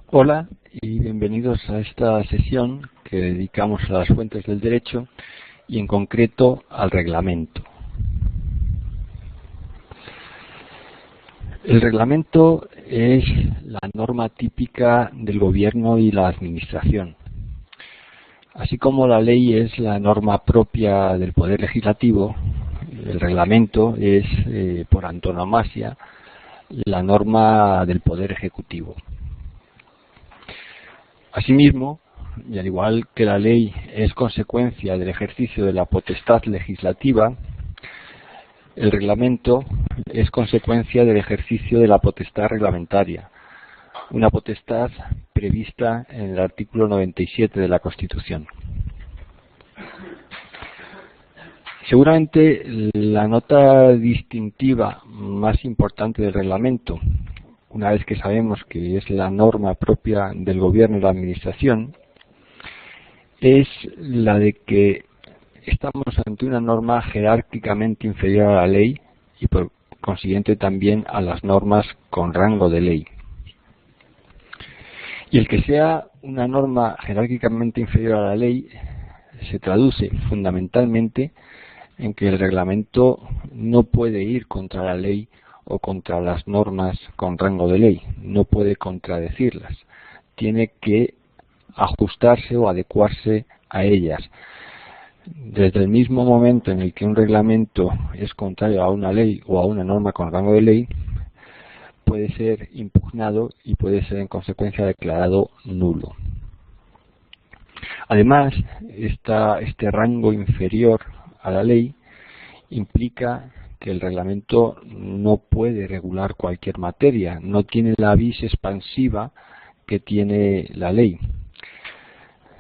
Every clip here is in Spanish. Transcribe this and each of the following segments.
Hola y bienvenidos a esta sesión que dedicamos a las fuentes del derecho y en concreto al reglamento. El reglamento es la norma típica del gobierno y la administración. Así como la ley es la norma propia del poder legislativo, el reglamento es, por antonomasia, la norma del poder ejecutivo. Asimismo, y al igual que la ley es consecuencia del ejercicio de la potestad legislativa, el reglamento es consecuencia del ejercicio de la potestad reglamentaria, una potestad prevista en el artículo 97 de la Constitución. Seguramente la nota distintiva más importante del reglamento, una vez que sabemos que es la norma propia del gobierno y la administración, es la de que estamos ante una norma jerárquicamente inferior a la ley y por consiguiente también a las normas con rango de ley. Y el que sea una norma jerárquicamente inferior a la ley se traduce fundamentalmente en que el reglamento no puede ir contra la ley o contra las normas con rango de ley, no puede contradecirlas, tiene que ajustarse o adecuarse a ellas. Desde el mismo momento en el que un reglamento es contrario a una ley o a una norma con rango de ley, puede ser impugnado y puede ser en consecuencia declarado nulo. Además, este rango inferior a la ley implica que el reglamento no puede regular cualquier materia, no tiene la vis expansiva que tiene la ley.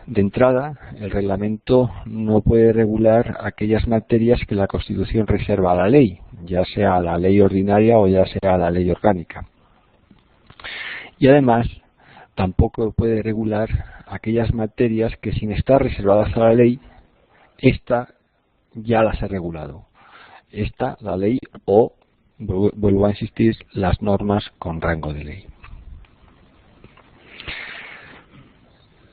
De entrada, el reglamento no puede regular aquellas materias que la Constitución reserva a la ley, ya sea la ley ordinaria o ya sea la ley orgánica. Y además, tampoco puede regular aquellas materias que sin estar reservadas a la ley, ésta ya las ha regulado. Esta, la ley, o, vuelvo a insistir, las normas con rango de ley.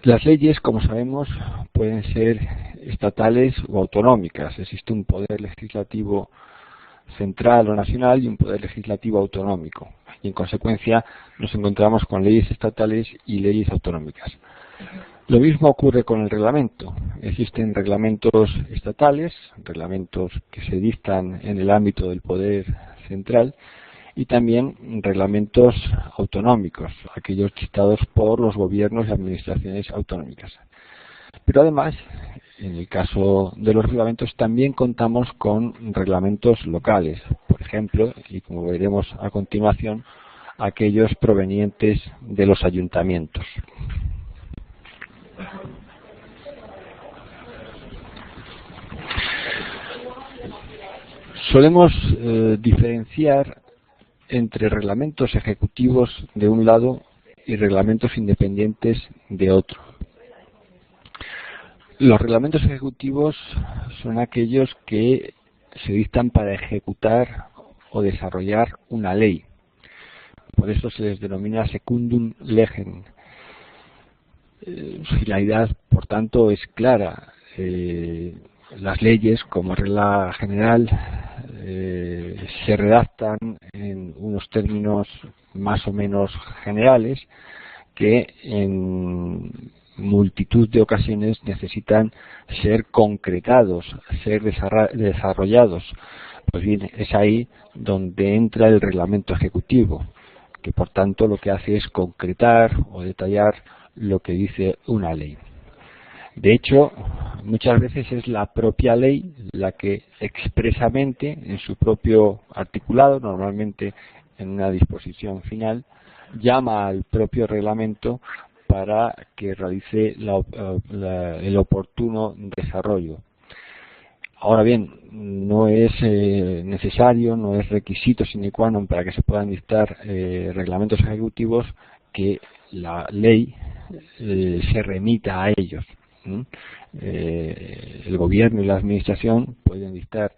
Las leyes, como sabemos, pueden ser estatales o autonómicas. Existe un poder legislativo central o nacional y un poder legislativo autonómico. Y en consecuencia nos encontramos con leyes estatales y leyes autonómicas. Lo mismo ocurre con el reglamento. Existen reglamentos estatales, reglamentos que se dictan en el ámbito del poder central, y también reglamentos autonómicos, aquellos dictados por los gobiernos y administraciones autonómicas. Pero además, en el caso de los reglamentos, también contamos con reglamentos locales, por ejemplo, y como veremos a continuación, aquellos provenientes de los ayuntamientos. Solemos diferenciar entre reglamentos ejecutivos de un lado y reglamentos independientes de otro. Los reglamentos ejecutivos son aquellos que se dictan para ejecutar o desarrollar una ley. Por eso se les denomina secundum legem. Su finalidad, por tanto, es clara. Las leyes, como regla general, se redactan en unos términos más o menos generales que en multitud de ocasiones necesitan ser concretados, ser desarrollados. Pues bien, es ahí donde entra el reglamento ejecutivo, que por tanto lo que hace es concretar o detallar lo que dice una ley. De hecho, muchas veces es la propia ley la que expresamente, en su propio articulado, normalmente en una disposición final, llama al propio reglamento para que realice el oportuno desarrollo. Ahora bien, no es necesario, no es requisito sine qua non para que se puedan dictar reglamentos ejecutivos que la ley se remita a ellos. El gobierno y la administración pueden dictar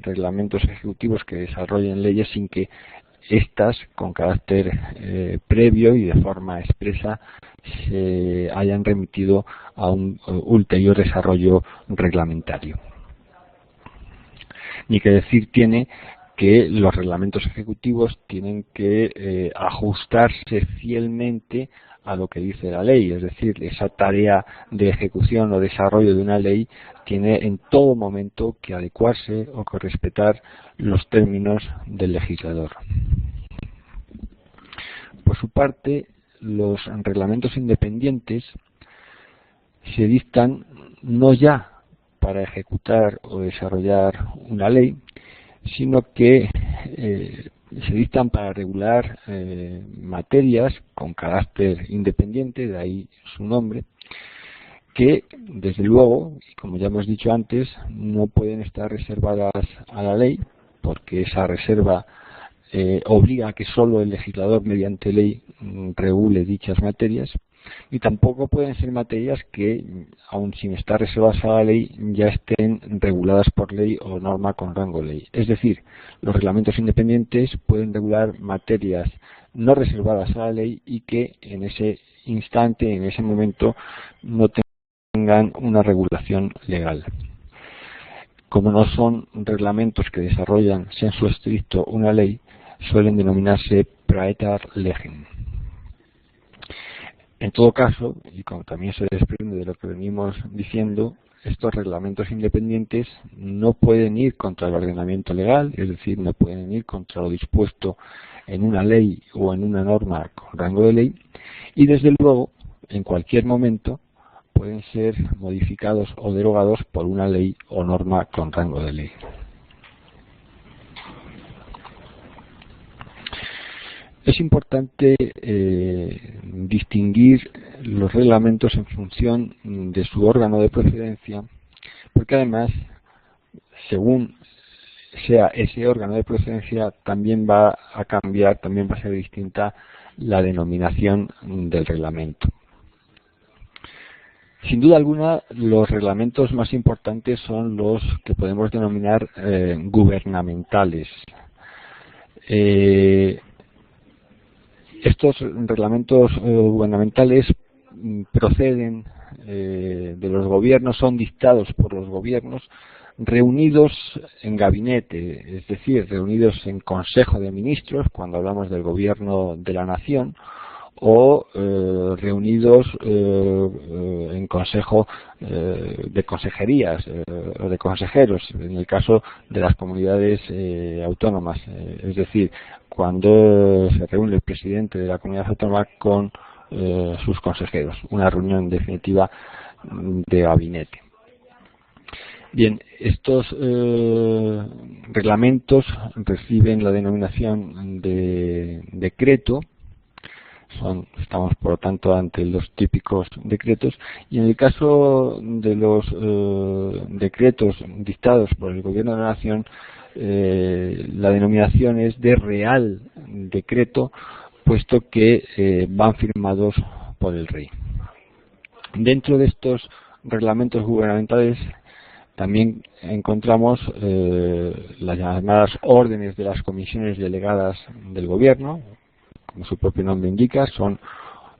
reglamentos ejecutivos que desarrollen leyes sin que estas, con carácter previo y de forma expresa, se hayan remitido a un ulterior desarrollo reglamentario. Ni que decir tiene que los reglamentos ejecutivos tienen que ajustarse fielmente a lo que dice la ley, es decir, esa tarea de ejecución o desarrollo de una ley tiene en todo momento que adecuarse o que respetar los términos del legislador. Por su parte, los reglamentos independientes se dictan no ya para ejecutar o desarrollar una ley, sino que se dictan para regular materias con carácter independiente, de ahí su nombre, que desde luego, y como ya hemos dicho antes, no pueden estar reservadas a la ley, porque esa reserva obliga a que solo el legislador mediante ley regule dichas materias, y tampoco pueden ser materias que, aun sin estar reservadas a la ley, ya estén reguladas por ley o norma con rango de ley. Es decir, los reglamentos independientes pueden regular materias no reservadas a la ley y que en ese instante, en ese momento, no tengan una regulación legal. Como no son reglamentos que desarrollan sensu stricto una ley, suelen denominarse praeter legem. En todo caso, y como también se desprende de lo que venimos diciendo, estos reglamentos independientes no pueden ir contra el ordenamiento legal, es decir, no pueden ir contra lo dispuesto en una ley o en una norma con rango de ley, y desde luego, en cualquier momento, pueden ser modificados o derogados por una ley o norma con rango de ley. Es importante distinguir los reglamentos en función de su órgano de procedencia, porque además, según sea ese órgano de procedencia, también va a cambiar, también va a ser distinta la denominación del reglamento. Sin duda alguna, los reglamentos más importantes son los que podemos denominar gubernamentales. Estos reglamentos gubernamentales proceden de los gobiernos, son dictados por los gobiernos reunidos en gabinete, es decir, reunidos en Consejo de Ministros, cuando hablamos del gobierno de la nación, o reunidos en consejo de consejerías o de consejeros, en el caso de las comunidades autónomas, es decir, cuando se reúne el presidente de la comunidad autónoma con sus consejeros, una reunión en definitiva de gabinete. Bien, estos reglamentos reciben la denominación de decreto. Estamos por lo tanto ante los típicos decretos, y en el caso de los decretos dictados por el Gobierno de la Nación, la denominación es de Real Decreto, puesto que van firmados por el Rey. Dentro de estos reglamentos gubernamentales también encontramos las llamadas órdenes de las comisiones delegadas del Gobierno. Como su propio nombre indica, son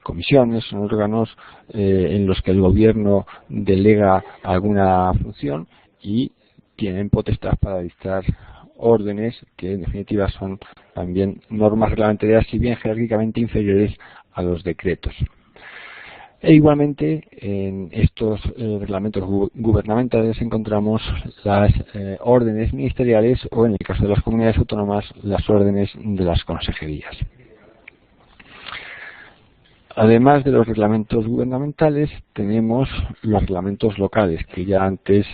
comisiones, son órganos en los que el gobierno delega alguna función y tienen potestad para dictar órdenes que en definitiva son también normas reglamentarias, si bien jerárquicamente inferiores a los decretos. E igualmente en estos reglamentos gubernamentales encontramos las órdenes ministeriales o, en el caso de las comunidades autónomas, las órdenes de las consejerías. Además de los reglamentos gubernamentales, tenemos los reglamentos locales, que ya antes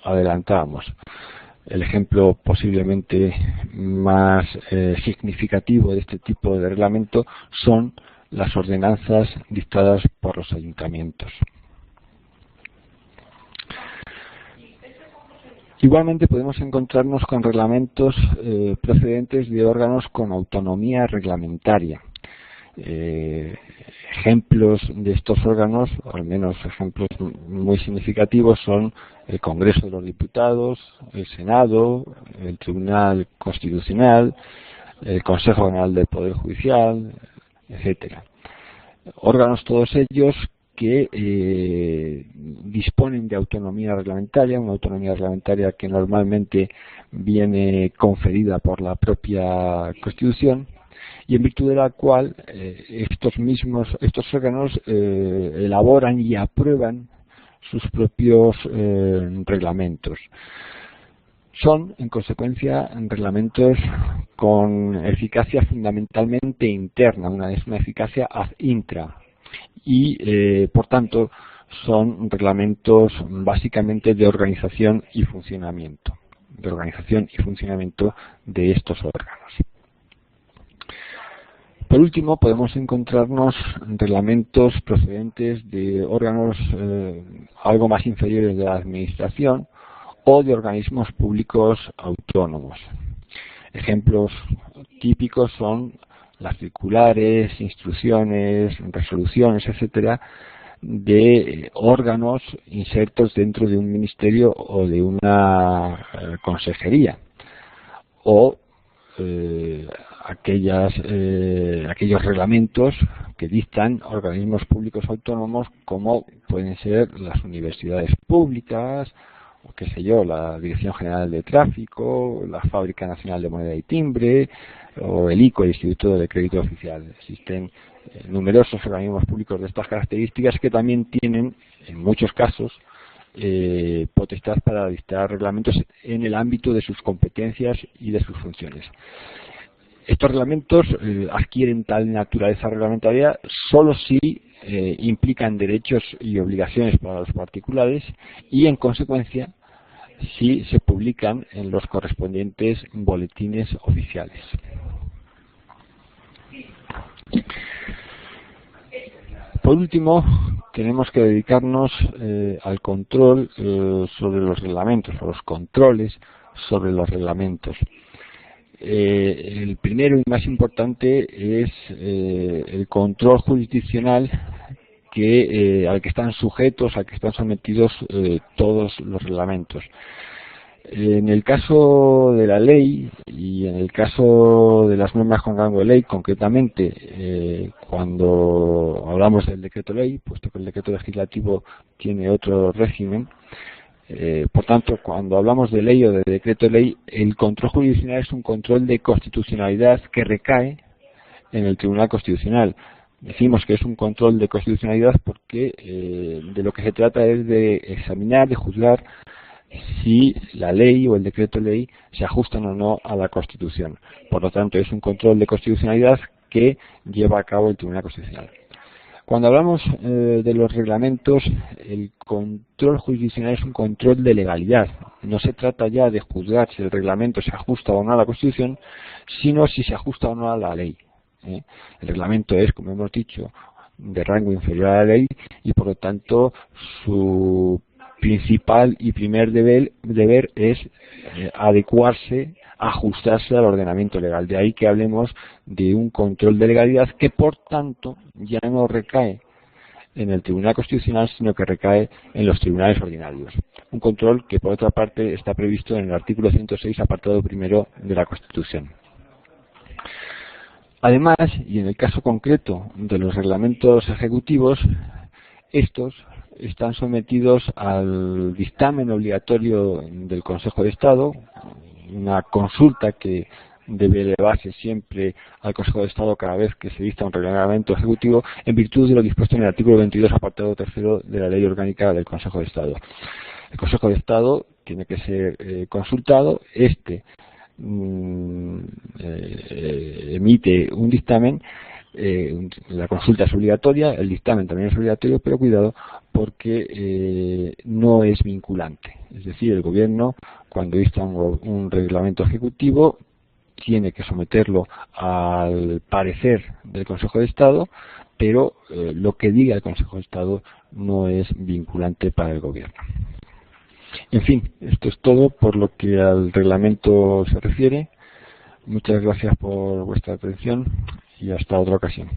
adelantábamos. El ejemplo posiblemente más significativo de este tipo de reglamento son las ordenanzas dictadas por los ayuntamientos. Igualmente podemos encontrarnos con reglamentos procedentes de órganos con autonomía reglamentaria. Ejemplos de estos órganos, o al menos ejemplos muy significativos, son el Congreso de los Diputados, el Senado, el Tribunal Constitucional, el Consejo General del Poder Judicial, etcétera. Órganos todos ellos que disponen de autonomía reglamentaria, una autonomía reglamentaria que normalmente viene conferida por la propia Constitución, y en virtud de la cual estos órganos elaboran y aprueban sus propios reglamentos. Son, en consecuencia, reglamentos con eficacia fundamentalmente interna, una eficacia ad intra, y por tanto son reglamentos básicamente de organización y funcionamiento de estos órganos. Por último, podemos encontrarnos reglamentos procedentes de órganos algo más inferiores de la Administración o de organismos públicos autónomos. Ejemplos típicos son las circulares, instrucciones, resoluciones, etcétera, de órganos insertos dentro de un ministerio o de una consejería, o aquellos reglamentos que dictan organismos públicos autónomos, como pueden ser las universidades públicas, o qué sé yo, la Dirección General de Tráfico, la Fábrica Nacional de Moneda y Timbre, o el ICO, el Instituto de Crédito Oficial. Existen numerosos organismos públicos de estas características que también tienen, en muchos casos, potestad para dictar reglamentos en el ámbito de sus competencias y de sus funciones. Estos reglamentos adquieren tal naturaleza reglamentaria solo si implican derechos y obligaciones para los particulares y, en consecuencia, si se publican en los correspondientes boletines oficiales. Por último, tenemos que dedicarnos al control sobre los reglamentos, a los controles sobre los reglamentos. El primero y más importante es el control jurisdiccional al que están sujetos, al que están sometidos todos los reglamentos. En el caso de la ley y en el caso de las normas con rango de ley, concretamente cuando hablamos del decreto ley, puesto que el decreto legislativo tiene otro régimen, por tanto, cuando hablamos de ley o de decreto ley, el control jurisdiccional es un control de constitucionalidad que recae en el Tribunal Constitucional. Decimos que es un control de constitucionalidad porque de lo que se trata es de examinar, de juzgar si la ley o el decreto ley se ajustan o no a la Constitución. Por lo tanto, es un control de constitucionalidad que lleva a cabo el Tribunal Constitucional. Cuando hablamos de los reglamentos, el control jurisdiccional es un control de legalidad. No se trata ya de juzgar si el reglamento se ajusta o no a la Constitución, sino si se ajusta o no a la ley. El reglamento es, como hemos dicho, de rango inferior a la ley y, por lo tanto, su principal y primer deber es adecuarse, ajustarse al ordenamiento legal. De ahí que hablemos de un control de legalidad que, por tanto, ya no recae en el Tribunal Constitucional, sino que recae en los tribunales ordinarios. Un control que, por otra parte, está previsto en el artículo 106, apartado primero de la Constitución. Además, y en el caso concreto de los reglamentos ejecutivos, estos están sometidos al dictamen obligatorio del Consejo de Estado, una consulta que debe elevarse siempre al Consejo de Estado cada vez que se dicta un reglamento ejecutivo, en virtud de lo dispuesto en el artículo 22, apartado tercero de la Ley Orgánica del Consejo de Estado. El Consejo de Estado tiene que ser consultado, emite un dictamen. La consulta es obligatoria, el dictamen también es obligatorio, pero cuidado porque no es vinculante. Es decir, el Gobierno, cuando dicta un reglamento ejecutivo, tiene que someterlo al parecer del Consejo de Estado, pero lo que diga el Consejo de Estado no es vinculante para el Gobierno. En fin, esto es todo por lo que al reglamento se refiere. Muchas gracias por vuestra atención y hasta otra ocasión.